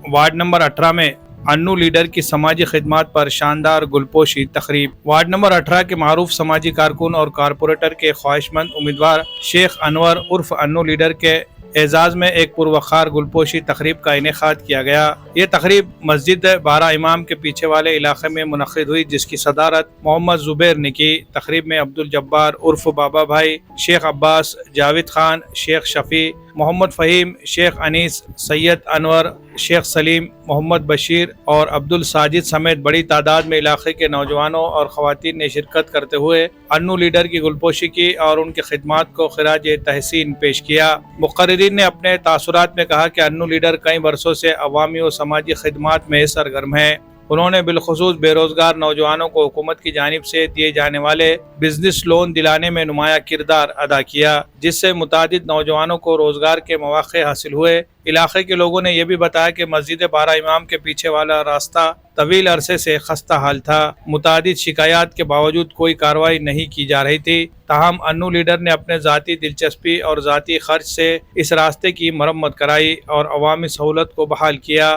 Ward number 18 में Annu leader की समाजी खिदमत पर शानदार गुलपोशी तकरीब। वार्ड नंबर 18 के मारूफ समाजी कारकुन और कारपोरेटर के ख्वाहिशमंद उम्मीदवार शेख अनवर उर्फ अन्नू लीडर के एजाज में एक पुरवखार गुलपोशी तकरीब का इनेकाद किया गया। ये तकरीब मस्जिद 12 इमाम के पीछे वाले इलाके में मुनक़िद हुई, जिसकी सदारत मोहम्मद जुबैर ने की। तकरीब में अब्दुल जब्बार उर्फ बाबा भाई, शेख अब्बास, जावेद खान, शेख शफी, मोहम्मद फ़हीम, शेख अनीस, सैयद अनवर, शेख सलीम, मोहम्मद बशीर और अब्दुल साजिद समेत बड़ी तादाद में इलाके के नौजवानों और ख़वातीन ने शिरकत करते हुए अन्नू लीडर की गुलपोशी की और उनकी खिदमात को खिराज तहसीन पेश किया। मुक़र्रिरीन ने अपने तासुरात में कहा कि अन्नू लीडर कई बरसों से अवामी और समाजी खिदमात में सरगर्म है। उन्होंने बिलखुसूस बेरोजगार नौजवानों को हुकूमत की जानिब से दिए जाने वाले बिजनेस लोन दिलाने में नुमाया किरदार अदा किया, जिससे मुतादिद नौजवानों को रोजगार के मौक़े हासिल हुए। इलाके के लोगों ने यह भी बताया कि मस्जिद 12 इमाम के पीछे वाला रास्ता तवील अरसे से खस्ता हाल था। मुतादिद शिकायत के बावजूद कोई कार्रवाई नहीं की जा रही थी। ताहम अन्नू लीडर ने अपने ज़ाती दिलचस्पी और ज़ाती खर्च से इस रास्ते की मरम्मत कराई और अवामी सहूलत को बहाल किया।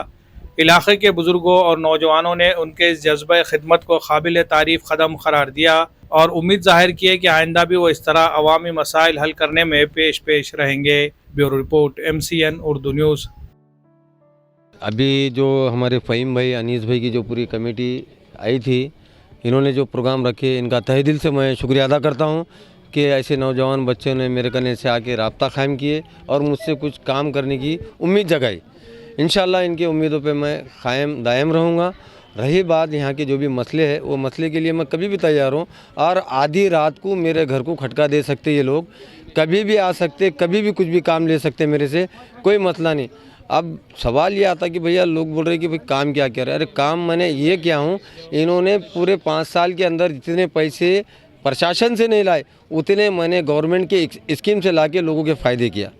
इलाके के बुजुर्गों और नौजवानों ने उनके इस जज्बे खिदमत को काबिल तारीफ कदम करार दिया और उम्मीद जाहिर की है कि आइंदा भी वो इस तरह अवामी मसाइल हल करने में पेश रहेंगे। Bureau report, MCN Urdu news. अभी जो हमारे फ़हीम भाई, अनीस भाई की जो पूरी कमेटी आई थी, इन्होंने जो प्रोग्राम रखे, इनका तहे दिल से मैं शुक्रिया अदा करता हूँ कि ऐसे नौजवान बच्चों ने मेरे कने से आके राब्ता कायम किए और मुझसे कुछ काम करने की उम्मीद जगाई। इंशाअल्लाह इनकी उम्मीदों पे मैं कायम दायम रहूँगा। रही बात यहाँ के जो भी मसले है, वो मसले के लिए मैं कभी भी तैयार हूँ और आधी रात को मेरे घर को खटका दे सकते ये लोग, कभी भी आ सकते, कभी भी कुछ भी काम ले सकते मेरे से, कोई मसला नहीं। अब सवाल ये आता कि भैया लोग बोल रहे कि भाई काम क्या कर रहे हैं। अरे काम मैंने ये क्या हूँ, इन्होंने पूरे 5 साल के अंदर जितने पैसे प्रशासन से नहीं लाए उतने मैंने गवर्नमेंट के स्कीम से ला के लोगों के फ़ायदे किया।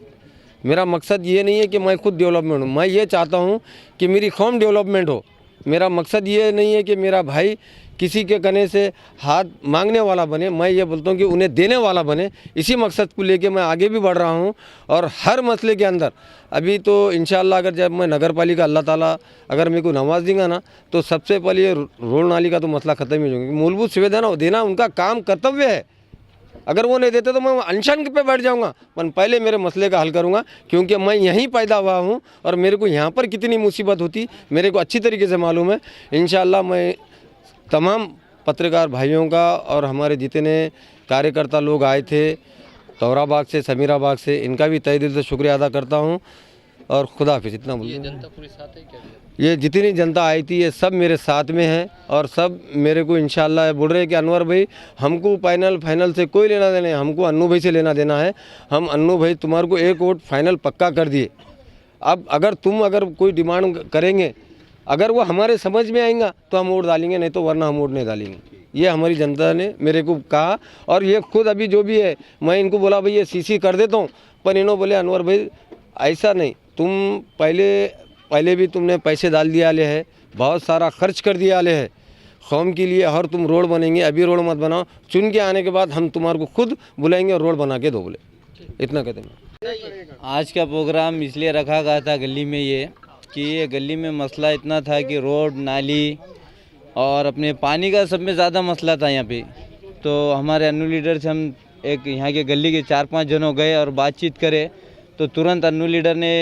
मेरा मकसद ये नहीं है कि मैं खुद डेवलपमेंट हूँ, मैं ये चाहता हूँ कि मेरी कौम डेवलपमेंट हो। मेरा मकसद ये नहीं है कि मेरा भाई किसी के कने से हाथ मांगने वाला बने, मैं ये बोलता हूँ कि उन्हें देने वाला बने। इसी मकसद को लेके मैं आगे भी बढ़ रहा हूँ और हर मसले के अंदर अभी तो इंशाअल्लाह अगर जब मैं नगर पालिका अल्लाह ताला अगर मेरे को नवाज देगा ना, तो सबसे पहले ये रोड नाली का तो मसला ख़त्म ही हो जाएगा। मूलभूत सुविधा देना उनका काम कर्तव्य है। अगर वो नहीं देते तो मैं अनशन पे बैठ जाऊंगा, पर पहले मेरे मसले का हल करूंगा, क्योंकि मैं यहीं पैदा हुआ हूं और मेरे को यहाँ पर कितनी मुसीबत होती मेरे को अच्छी तरीके से मालूम है। इंशाअल्लाह मैं तमाम पत्रकार भाइयों का और हमारे जितने कार्यकर्ता लोग आए थे तौराबाग से, समीराबाग से, इनका भी तहे दिल से शुक्रिया अदा करता हूँ और खुदा हाफिज़। इतना बोलिए। जनता पूरी साथ है क्या? ये जितनी जनता आई थी ये सब मेरे साथ में है और सब मेरे को इंशाअल्लाह बोल रहे हैं कि अनवर भाई हमको फाइनल से कोई लेना देना है, हमको अन्नू भाई से लेना देना है। हम अन्नू भाई तुम्हारे को एक वोट फाइनल पक्का कर दिए। अब अगर कोई डिमांड करेंगे, अगर वो हमारे समझ में आएगा तो हम वोट डालेंगे, नहीं तो वरना हम वोट नहीं डालेंगे। ये हमारी जनता ने मेरे को कहा और ये खुद अभी जो भी है मैं इनको बोला भाई ये CC कर देता हूँ, पर इन्होंने बोले अनवर भाई ऐसा नहीं, तुम पहले भी तुमने पैसे डाल दिया आले है, बहुत सारा खर्च कर दिया आले है कौम के लिए, और तुम रोड बनेंगे, अभी रोड मत बनाओ, चुन के आने के बाद हम तुम्हारे को खुद बुलाएंगे और रोड बना के दो। बोले इतना कहते हैं। आज का प्रोग्राम इसलिए रखा गया था गली में ये गली में मसला इतना था कि रोड, नाली और अपने पानी का सब में ज़्यादा मसला था यहाँ पे। तो हमारे अन्नू लीडर से हम एक यहाँ के गली के 4-5 जनों गए और बातचीत करे, तो तुरंत अन्नू लीडर ने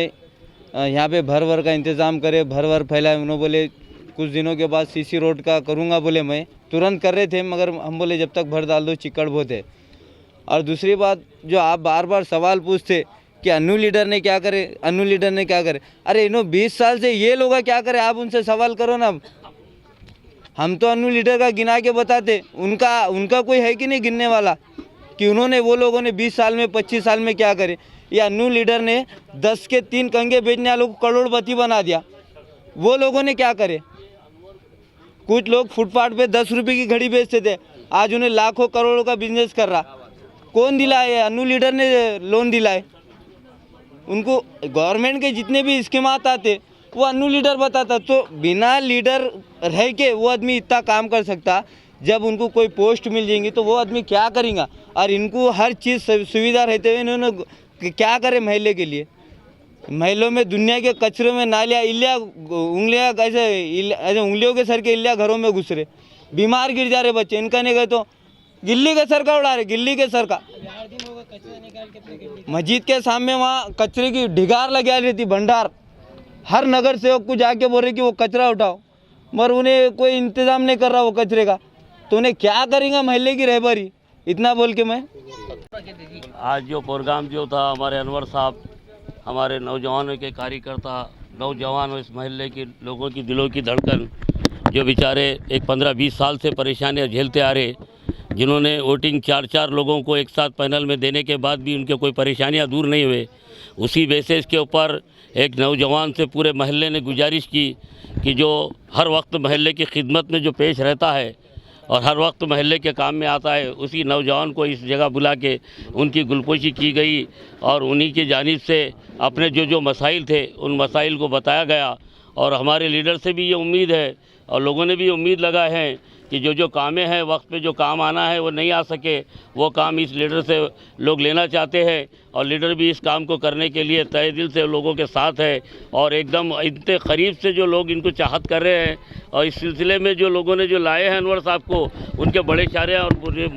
यहाँ पे भर का इंतज़ाम करे, भर फैलाए। उन्होंने बोले कुछ दिनों के बाद CC रोड का करूँगा, बोले मैं तुरंत कर रहे थे, मगर हम बोले जब तक भर डाल दो चिक्कड़ बहुत है। और दूसरी बात जो आप बार बार सवाल पूछते कि अन्नू लीडर ने क्या करे, अन्नू लीडर ने क्या करे, अरे इन्होंने 20 साल से ये लोग क्या करे, आप उनसे सवाल करो ना। हम तो अन्नू लीडर का गिना के बताते, उनका कोई है कि नहीं गिनने वाला कि उन्होंने वो लोगों ने 20 साल में 25 साल में क्या करे। या अन्नू लीडर ने 10 के 3 कंगे बेचने वालों को करोड़पति बना दिया, वो लोगों ने क्या करे। कुछ लोग फुटपाथ पे 10 रुपये की घड़ी बेचते थे, आज उन्हें लाखों करोड़ों का बिजनेस कर रहा। कौन दिलाए? अन्नू लीडर ने लोन दिलाए उनको। गवर्नमेंट के जितने भी स्कीमात आते वो अन्नू लीडर बताता। तो बिना लीडर रह के वो आदमी इतना काम कर सकता, जब उनको कोई पोस्ट मिल जाएंगी तो वो आदमी क्या करेगा। और इनको हर चीज़ सुविधा रहते हुए इन्होंने क्या करे महल्ले के लिए। महलों में दुनिया के कचरे में नालियाँ इल्लियाँ उंगलियाँ ऐसे उंगलियों के सर के इल्लियाँ घरों में घुस रहे, बीमार गिर जा रहे बच्चे। इनका नहीं गए तो गिल्ली के सर का उड़ा रहे, गिल्ली के सर का। मस्जिद के सामने वहाँ कचरे की ढिगार लगा रहती, भंडार। हर नगर सेवक को जाके बोल रहे कि वो कचरा उठाओ, मगर उन्हें कोई इंतज़ाम नहीं कर रहा वो कचरे का, तो उन्हें क्या करेंगे महल्ले की रहबरी। इतना बोल के मैं आज जो प्रोग्राम जो था, हमारे अनवर साहब हमारे नौजवानों के कार्यकर्ता, नौजवान इस महल्ले के लोगों की दिलों की धड़कन, जो बेचारे एक 15-20 साल से परेशानियां झेलते आ रहे, जिन्होंने वोटिंग 4-4 लोगों को एक साथ पैनल में देने के बाद भी उनके कोई परेशानियां दूर नहीं हुए, उसी बेसिस के ऊपर एक नौजवान से पूरे महल्ले ने गुजारिश की कि जो हर वक्त महल्ले की खिदमत में जो पेश रहता है और हर वक्त महल्ले के काम में आता है, उसी नौजवान को इस जगह बुला के उनकी गुलपोशी की गई और उन्हीं की जानिब से अपने जो मसाइल थे उन मसाइल को बताया गया। और हमारे लीडर से भी ये उम्मीद है और लोगों ने भी उम्मीद लगाए हैं कि जो कामें हैं, वक्त पे जो काम आना है वो नहीं आ सके, वो काम इस लीडर से लोग लेना चाहते हैं और लीडर भी इस काम को करने के लिए तहे दिल से लोगों के साथ है और एकदम इतने करीब से जो लोग इनको चाहत कर रहे हैं। और इस सिलसिले में जो लोगों ने जो लाए हैं अनवर साहब को, उनके बड़े इशारे और पूरे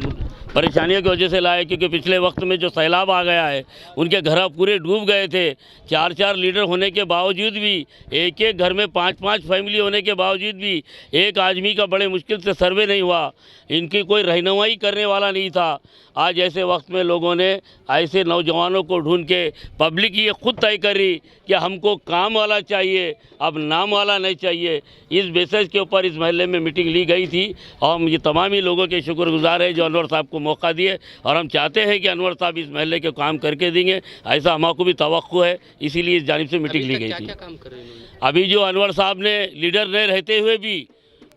परेशानियों की वजह से लाए, क्योंकि पिछले वक्त में जो सैलाब आ गया है उनके घर पूरे डूब गए थे। 4-4 लीडर होने के बावजूद भी, एक घर में 5-5 फैमिली होने के बावजूद भी एक आदमी का बड़े मुश्किल से सर्वे नहीं हुआ, इनकी कोई रहनुमाई करने वाला नहीं था। आज ऐसे वक्त में लोगों ने ऐसे नौजवानों को ढूंढ के, पब्लिक ये खुद तय करी कि हमको काम वाला चाहिए, अब नाम वाला नहीं चाहिए। इस बेसिस के ऊपर इस महल्ले में मीटिंग ली गई थी और हम ये तमाम ही लोगों के शुक्रगुजार हैं जो अनवर साहब को मौका दिए और हम चाहते हैं कि अनवर साहब इस महल्ले के काम करके देंगे, ऐसा हमको भी तवक्को है, इसीलिए इस जानिब से मीटिंग ली गई थी। अभी जो अनवर साहब ने लीडर नहीं रहते हुए भी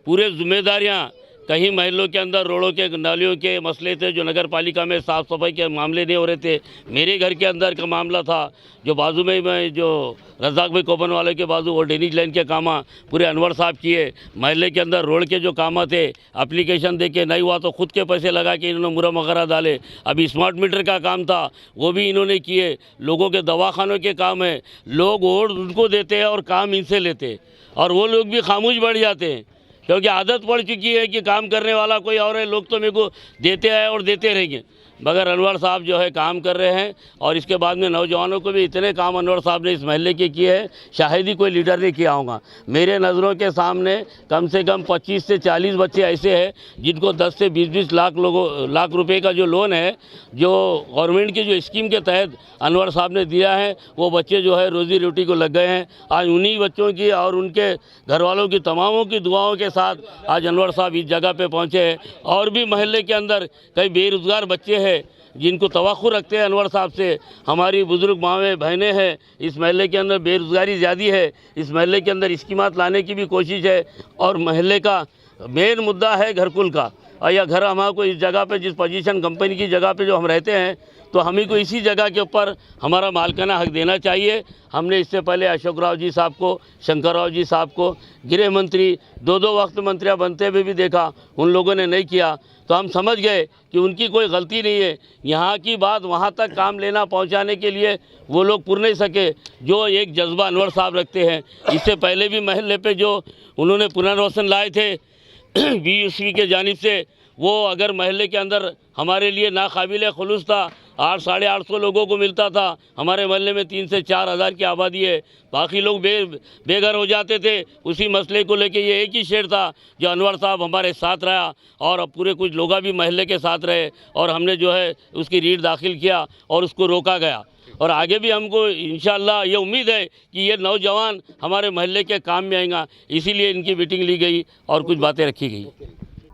पूरे जिम्मेदारियाँ, कहीं महलों के अंदर रोडों के नालियों के मसले थे, जो नगर पालिका में साफ़ सफाई के मामले नहीं हो रहे थे, मेरे घर के अंदर का मामला था, जो बाजू में मैं जो रज़ाक भाई कोपन वाले के बाजू वो ड्रेनेज लाइन के काम पूरे अनवर साहब किए। महल्ले के अंदर रोड के जो काम थे, एप्लीकेशन दे के नहीं हुआ तो खुद के पैसे लगा के इन्होंने मुरम वगैरह डाले। अभी स्मार्ट मीटर का काम था, वो भी इन्होंने किए। लोगों के दवाखानों के काम है, लोग वोट उनको देते हैं और काम इनसे लेते, और वो लोग भी खामोश बढ़ जाते हैं क्योंकि आदत पड़ चुकी है कि काम करने वाला कोई और है, लोग तो मेरे को देते आए और देते रहेंगे। मगर अनवर साहब जो है काम कर रहे हैं और इसके बाद में नौजवानों को भी इतने काम अनवर साहब ने इस महल्ले के किए हैं, शायद ही कोई लीडर ने किया होगा। मेरे नज़रों के सामने कम से कम 25 से 40 बच्चे ऐसे हैं जिनको 10 से 20 लाख रुपए का जो लोन है, जो गवर्नमेंट की जो स्कीम के तहत अनवर साहब ने दिया है, वो बच्चे जो है रोज़ी रोटी को लग गए हैं। आज उन्हीं बच्चों की और उनके घर वालों की तमामों की दुआओं के साथ आज अनवर साहब इस जगह पर पहुँचे हैं। और भी महल्ले के अंदर कई बेरोज़गार बच्चे हैं जिनको तवक्को रखते हैं अनवर साहब से। हमारी बुज़ुर्ग मावें बहनें हैं, इस महल्ले के अंदर बेरोज़गारी ज़्यादा है, इस महल्ले के अंदर स्कीमात लाने की भी कोशिश है। और महल्ले का मेन मुद्दा है घरकुल का, और यह घर हमको इस जगह पे, जिस पोजीशन कंपनी की जगह पे जो हम रहते हैं, तो हमें को इसी जगह के ऊपर हमारा मालकाना हक देना चाहिए। हमने इससे पहले अशोक राव जी साहब को, शंकर राव जी साहब को, गृह मंत्री, 2 वक्त मंत्रियाँ बनते हुए भी देखा, उन लोगों ने नहीं किया। तो हम समझ गए कि उनकी कोई गलती नहीं है। यहाँ की बात वहाँ तक काम लेना पहुँचाने के लिए वो लोग पुर नहीं सके जो एक जज्बा अनवर साहब रखते हैं। इससे पहले भी महल्ले पे जो उन्होंने पुनर्वसन लाए थे BUC के जानिब से, वो अगर महल्ले के अंदर हमारे लिए नाकाबिल खुलूस था। 800-850 लोगों को मिलता था। हमारे महल्ले में 3 से 4 हज़ार की आबादी है, बाकी लोग बेघर हो जाते थे। उसी मसले को लेके ये एक ही शेर था जो अनवर साहब हमारे साथ रहा, और अब पूरे कुछ लोग भी महल्ले के साथ रहे, और हमने जो है उसकी रीट दाखिल किया और उसको रोका गया। और आगे भी हमको इंशाअल्लाह ये उम्मीद है कि ये नौजवान हमारे महल्ले के काम में आएगा, इसीलिए इनकी मीटिंग ली गई और कुछ बातें रखी गई।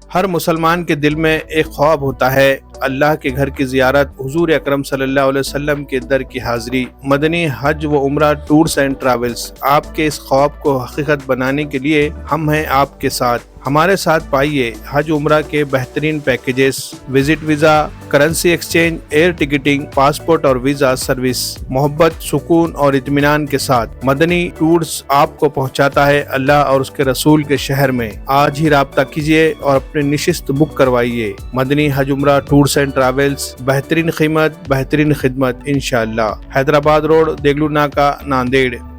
हर मुसलमान के दिल में एक ख्वाब होता है, अल्लाह के घर की ज़ियारत, हुजूर अकरम सल्लल्लाहु अलैहि वसल्लम के दर की हाज़िरी। मदनी हज व उम्रा टूर्स एंड ट्रैवल्स आपके इस ख्वाब को हकीकत बनाने के लिए हम हैं आपके साथ। हमारे साथ पाइए हज उम्रा के बेहतरीन packages, visit visa, currency exchange, air ticketing, passport और वीजा सर्विस। मोहब्बत, सुकून और इत्मीनान के साथ मदनी टूर्स आपको पहुंचाता है अल्लाह और उसके रसूल के शहर में। आज ही राब्ता कीजिए और अपने निशिस्त बुक करवाइए। मदनी हज उम्रा टूर्स एंड ट्रैवल्स, बेहतरीन कीमत, बेहतरीन खिदमत इंशाअल्लाह। हैदराबाद रोड, देगलू नाका, नांदेड़।